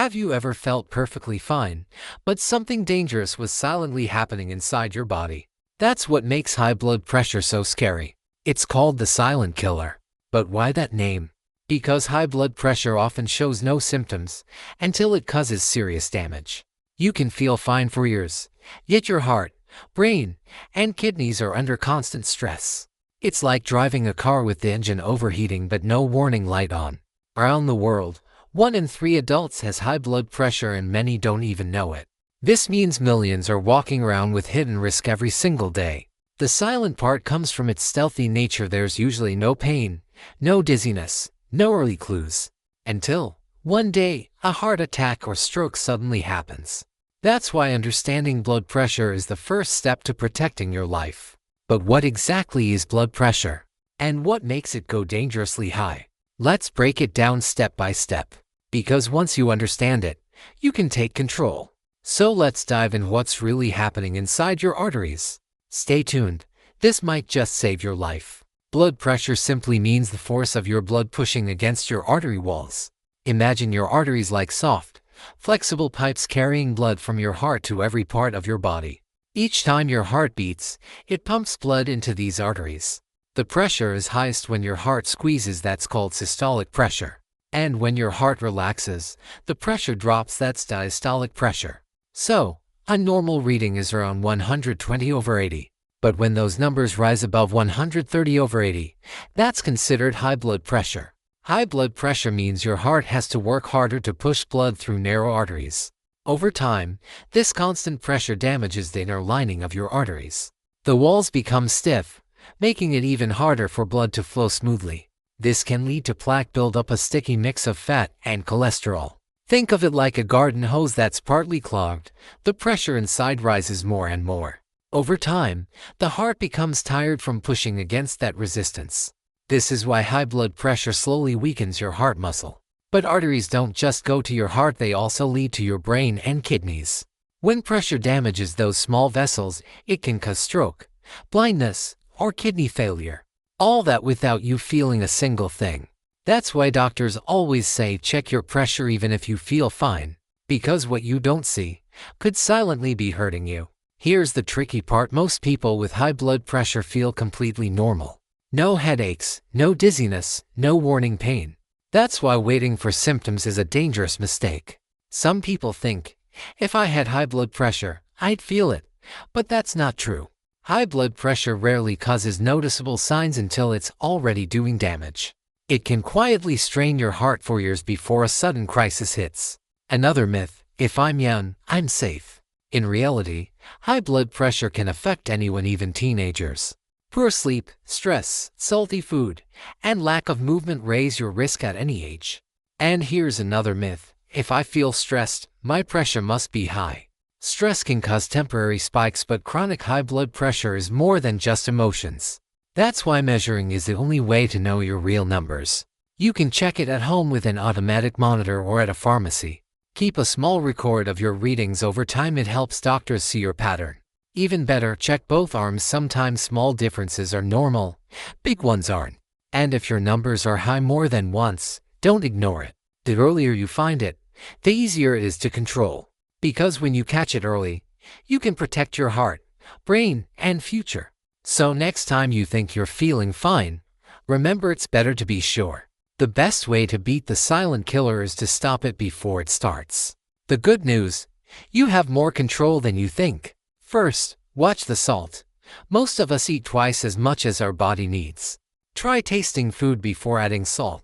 Have you ever felt perfectly fine, but something dangerous was silently happening inside your body? That's what makes high blood pressure so scary. It's called the silent killer. But why that name? Because high blood pressure often shows no symptoms until it causes serious damage. You can feel fine for years, yet your heart, brain, and kidneys are under constant stress. It's like driving a car with the engine overheating but no warning light on. Around the world, 1 in 3 adults has high blood pressure and many don't even know it. This means millions are walking around with hidden risk every single day. The silent part comes from its stealthy nature. There's usually no pain, no dizziness, no early clues. Until, one day, a heart attack or stroke suddenly happens. That's why understanding blood pressure is the first step to protecting your life. But what exactly is blood pressure? And what makes it go dangerously high? Let's break it down step by step. Because once you understand it, you can take control. So let's dive in what's really happening inside your arteries. Stay tuned. This might just save your life. Blood pressure simply means the force of your blood pushing against your artery walls. Imagine your arteries like soft, flexible pipes carrying blood from your heart to every part of your body. Each time your heart beats, it pumps blood into these arteries. The pressure is highest when your heart squeezes, that's called systolic pressure. And when your heart relaxes, the pressure drops, that's diastolic pressure. So, a normal reading is around 120/80. But when those numbers rise above 130/80, that's considered high blood pressure. High blood pressure means your heart has to work harder to push blood through narrow arteries. Over time, this constant pressure damages the inner lining of your arteries. The walls become stiff, making it even harder for blood to flow smoothly. This can lead to plaque buildup, a sticky mix of fat and cholesterol. Think of it like a garden hose that's partly clogged. The pressure inside rises more and more. Over time, the heart becomes tired from pushing against that resistance. This is why high blood pressure slowly weakens your heart muscle. But arteries don't just go to your heart, they also lead to your brain and kidneys. When pressure damages those small vessels, it can cause stroke, blindness, or kidney failure. All that without you feeling a single thing. That's why doctors always say check your pressure even if you feel fine, because what you don't see could silently be hurting you. Here's the tricky part: most people with high blood pressure feel completely normal. No headaches, no dizziness, no warning pain. That's why waiting for symptoms is a dangerous mistake. Some people think, if I had high blood pressure, I'd feel it. But that's not true. High blood pressure rarely causes noticeable signs until it's already doing damage. It can quietly strain your heart for years before a sudden crisis hits. Another myth: if I'm young, I'm safe. In reality, high blood pressure can affect anyone, even teenagers. Poor sleep, stress, salty food, and lack of movement raise your risk at any age. And here's another myth: if I feel stressed, my pressure must be high. Stress can cause temporary spikes, but chronic high blood pressure is more than just emotions. That's why measuring is the only way to know your real numbers. You can check it at home with an automatic monitor or at a pharmacy. Keep a small record of your readings. Over time, it helps doctors see your pattern. Even better, check both arms. Sometimes small differences are normal, big ones aren't. And if your numbers are high more than once, don't ignore it. The earlier you find it, the easier it is to control. Because when you catch it early, you can protect your heart, brain, and future. So next time you think you're feeling fine, remember it's better to be sure. The best way to beat the silent killer is to stop it before it starts. The good news: you have more control than you think. First, watch the salt. Most of us eat twice as much as our body needs. Try tasting food before adding salt,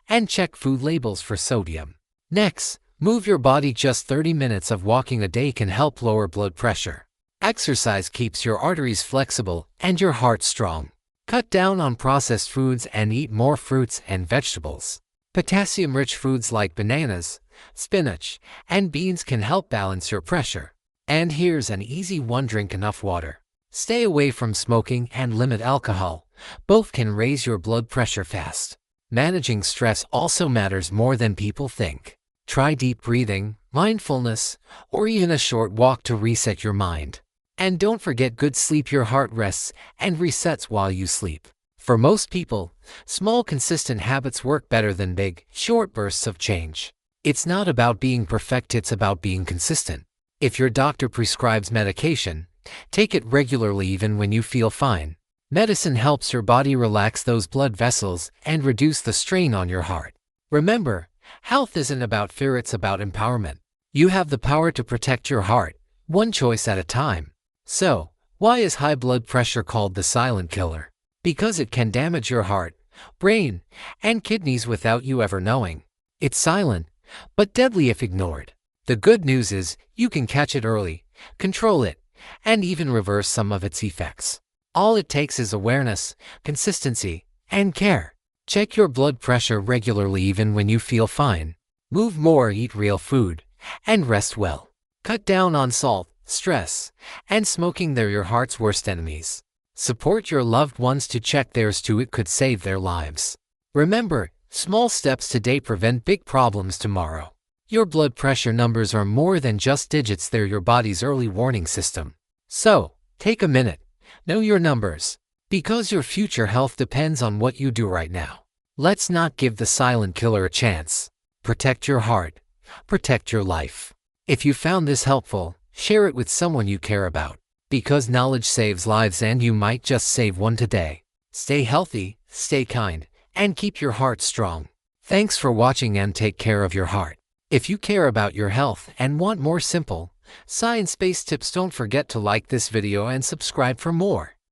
and check food labels for sodium. Next, move your body. Just 30 minutes of walking a day can help lower blood pressure. Exercise keeps your arteries flexible and your heart strong. Cut down on processed foods and eat more fruits and vegetables. Potassium-rich foods like bananas, spinach, and beans can help balance your pressure. And here's an easy one: drink enough water. Stay away from smoking and limit alcohol. Both can raise your blood pressure fast. Managing stress also matters more than people think. Try deep breathing, mindfulness, or even a short walk to reset your mind. And don't forget good sleep. Your heart rests and resets while you sleep. For most people, small consistent habits work better than big, short bursts of change. It's not about being perfect, it's about being consistent. If your doctor prescribes medication, take it regularly even when you feel fine. Medicine helps your body relax those blood vessels and reduce the strain on your heart. Remember, health isn't about fear, it's about empowerment. You have the power to protect your heart, one choice at a time. So, why is high blood pressure called the silent killer? Because it can damage your heart, brain, and kidneys without you ever knowing. It's silent, but deadly if ignored. The good news is you can catch it early, control it, and even reverse some of its effects. All it takes is awareness, consistency, and care. Check your blood pressure regularly even when you feel fine. Move more, eat real food, and rest well. Cut down on salt, stress, and smoking. They're your heart's worst enemies. Support your loved ones to check theirs too, it could save their lives. Remember, small steps today prevent big problems tomorrow. Your blood pressure numbers are more than just digits, they're your body's early warning system. So, take a minute, know your numbers, because your future health depends on what you do right now. Let's not give the silent killer a chance. Protect your heart, protect your life. If you found this helpful, share it with someone you care about, because knowledge saves lives and you might just save one today. Stay healthy, stay kind, and keep your heart strong. Thanks for watching and take care of your heart. If you care about your health and want more simple, science-based tips, don't forget to like this video and subscribe for more.